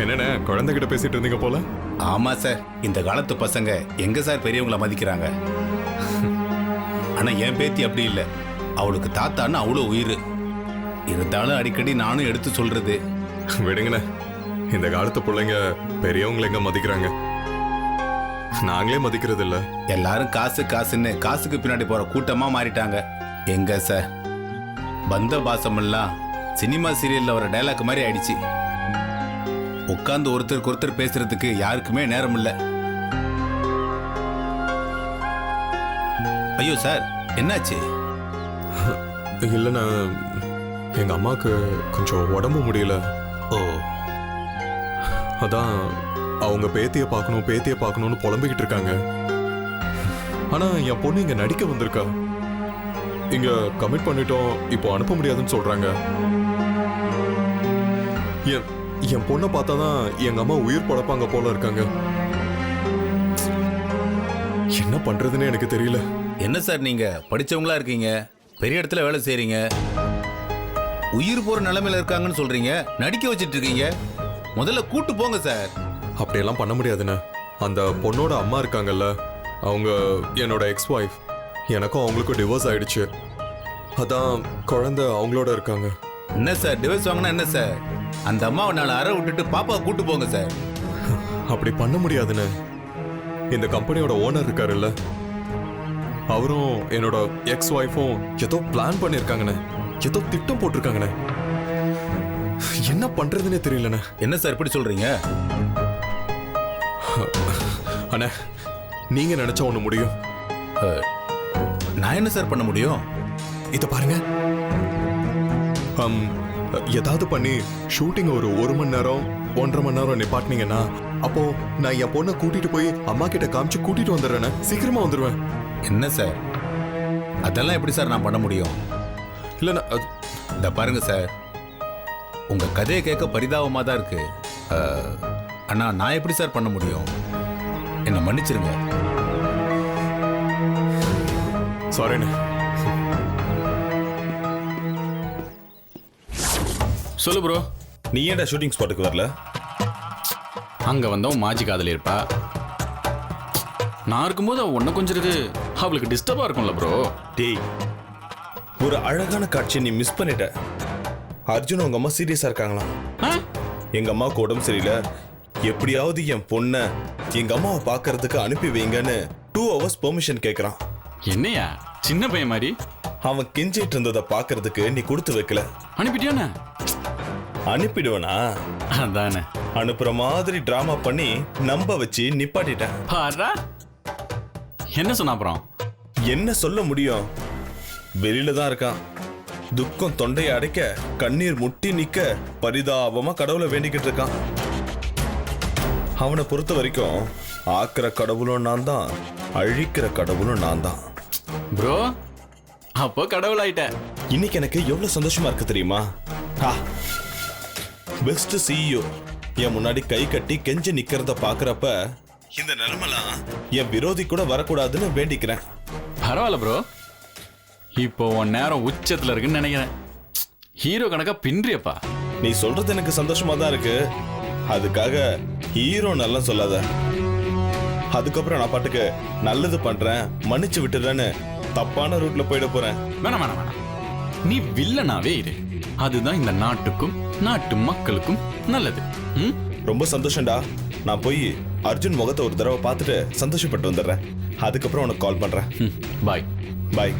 என்னண்ணே குழந்தைகிட்ட பேசிட்டு இருந்தீங்க போல? ஆமா சார், இந்த காலத்து பசங்க எங்க சார் பெரியவங்கள மதிக்கிறாங்க. ஆனா என் பேத்தி அப்படி இல்லை. அவளுக்கு தாத்தான்னு அவ்வளோ உயிர். இருந்தாலும் அடிக்கடி நானும் எடுத்து சொல்றது. விடுங்கண்ணே, இந்த காலத்து பிள்ளைங்க பெரியவங்களை எங்க மதிக்கிறாங்க? நாங்களே மதிக்கிறது இல்ல. எல்லாரும் காசு காசுன்னு காசுக்கு பின்னாடி போற கூட்டமா மாறிட்டாங்க. எங்க சார், பந்த பாசமெல்லாம் சினிமா சீரியல்ல வர டைலாக் மாதிரி ஆயிடுச்சு. உட்கார்ந்து ஒருத்தருக்கு ஒருத்தர் பேசுறதுக்கு யாருக்குமே நேரம் இல்லை. ஐயோ சார், என்னாச்சு? இல்லைண்ணா, எங்க அம்மாவுக்கு கொஞ்சம் உடம்பு முடியல. ஓ, அதான் அவங்க பேத்தியை பார்க்கணும்னு புலம்பிக்கிட்டு இருக்காங்க. ஆனா என் பொண்ணு இங்க நடிக்க வந்திருக்கா. இங்க கமிட் பண்ணிட்டோம், இப்போ அனுப்ப முடியாதுன்னு சொல்றாங்க. என் பொண்ணை பார்த்தாதான் எங்க அம்மா உயிர் பழப்பாங்க போல இருக்காங்க. என்ன பண்றதுன்னு எனக்கு தெரியல. என்ன சார், நீங்க படிச்சவங்களா இருக்கீங்க, பெரிய இடத்துல வேலை செய்றீங்க, உயிர் போற நிலைமையில இருக்காங்கன்னு சொல்றீங்க, நடிக்க வச்சிட்டு இருக்கீங்க. முதல்ல கூட்டு போங்க சார். அப்படியெல்லாம் பண்ண முடியாதுண்ணே. அந்த பொண்ணோட அம்மா இருக்காங்கல்ல, அவங்க என்னோட எக்ஸ் ஒய்ஃப். எனக்கும் அவங்களுக்கும் டிவோர்ஸ் ஆயிடுச்சு. அதான் குழந்தை அவங்களோட இருக்காங்க. என்ன சார், டிவோர்ஸ் வாங்கினா என்ன சார்? அந்த அம்மாவை நாலு அறை விட்டுட்டு பாப்பா கூட்டு போங்க சார். அப்படி பண்ண முடியாதுண்ணே. இந்த கம்பெனியோட ஓனர் இருக்காருல்ல, அவரும் என்னோட எக்ஸ் ஒய்ஃபும் ஏதோ பிளான் பண்ணிருக்காங்கண்ணே, ஏதோ திட்டம் போட்டிருக்காங்கண்ணே. என்ன பண்றதுன்னே தெரியலண்ணே. என்ன சார் இப்படி சொல்றீங்க? அண்ணே, நீங்க நினைச்சா ஒண்ணு முடியும். நான் என்ன சார் பண்ண முடியும்? இத பாருங்க, ஏதாவது பண்ணி ஷூட்டிங் ஒரு மணி நேரம் 1.5 மணி நேரம் நிப்பாட்டினீங்கன்னா, அப்போ நான் என் பொண்ணை கூட்டிட்டு போய் அம்மா கிட்ட காமிச்சு கூட்டிட்டு வந்துடுறேன். சீக்கிரமா வந்துடுவேன். என்ன சார், அதெல்லாம் எப்படி சார் நான் பண்ண முடியும்? இல்லைண்ணா, இந்த பாருங்க சார், உங்க கதையை கேட்க பரிதாபமா தான் இருக்கு. ஆனா நான் எப்படி சார் பண்ண முடியும்? என்ன மன்னிச்சிருங்க. சாரிண்ணே. சொல்லு ப்ரோ. நீ ஏன்டா ஷூட்டிங் ஸ்பாட்டுக்கு வரல? அங்க வந்தவன் மாஜி காதலி இருப்பா. நான் இருக்கும்போது அவ ஒன்ன கொஞ்சிருக்கு, அவளுக்கு டிஸ்டர்பா இருக்கும்ல ப்ரோ. டேய், ஒரு அழகான காட்சியை நீ மிஸ் பண்ணிட்ட. அர்ஜுன் உங்க அம்மா சீரியஸா இருக்காங்களாம். எங்க அம்மாவுக்கு உடம்பு சரியில்லை, எப்படியாவது என் பொண்ணை எங்க அம்மாவை பாக்குறதுக்கு அனுப்பி வைங்கன்னு 2 hours பெர்மிஷன் கேட்கறான். என்னையா சின்ன பையன் மாதிரி? அவன் கெஞ்சிட்டு இருந்ததை பாக்குறதுக்கு நீ கொடுத்து வைக்கல. அனுப்பிட்டியானே? அனுப்பிடுவனா? அதானே. அனுப்புற மாதிரி டிராமா பண்ணி நம்ப வச்சு நிப்பாட்டிட்டேன். பாரா, என்ன சொன்ன அப்புறம்? என்ன சொல்ல முடியும்? வெளியில தான் இருக்கான். துக்கம் தொண்டையை அடைக்க, கண்ணீர் முட்டி நிக்க, பரிதாபமா கடவுளை வேண்டிக்கிட்டு இருக்கான். அவனை பொறுத்த வரைக்கும் ஆக்கிற கடவுளும் நான் தான், அழிக்கிற கடவுளும் நான் தான். ப்ரோ, அப்போ கடவுள் ஆயிட்ட. இன்னைக்கு எனக்கு எவ்வளவு சந்தோஷமா இருக்கு தெரியுமா? பெஸ்ட் சிஇஓ என் முன்னாடி கை கட்டி கெஞ்சி நிக்கிறத பாக்குறப்ப இந்த நிலைமெல்லாம் என் விரோதி கூட வரக்கூடாதுன்னு வேண்டிக்கிறேன். பரவாயில்ல ப்ரோ, இப்போ உன் நேரம் உச்சத்துல இருக்குன்னு நினைக்கிறேன். ஹீரோ கணக்கா பின்றியப்பா. நீ சொல்றது எனக்கு சந்தோஷமா தான் இருக்கு. அதுக்காக ஹீரோ நல்லா சொல்லாத. அதுக்கப்புறம் நான் பாட்டுக்கு நல்லது பண்றேன், மன்னிச்சு விட்டுறேன்னு தப்பான ரூட்ல போயிட போறேன். வேணாம் வேணாம் வேணாம், நீ வில்லனாவே இரு. அதுதான் இந்த நாட்டுக்கும் நாட்டு மக்களுக்கும் நல்லது. ரொம்ப சந்தோஷம்டா. நான் போய் அர்ஜுன் முகத்தை ஒரு தடவை பார்த்துட்டு சந்தோஷப்பட்டு வந்துடுறேன். அதுக்கப்புறம் உனக்கு கால் பண்றேன். பாய் பாய்.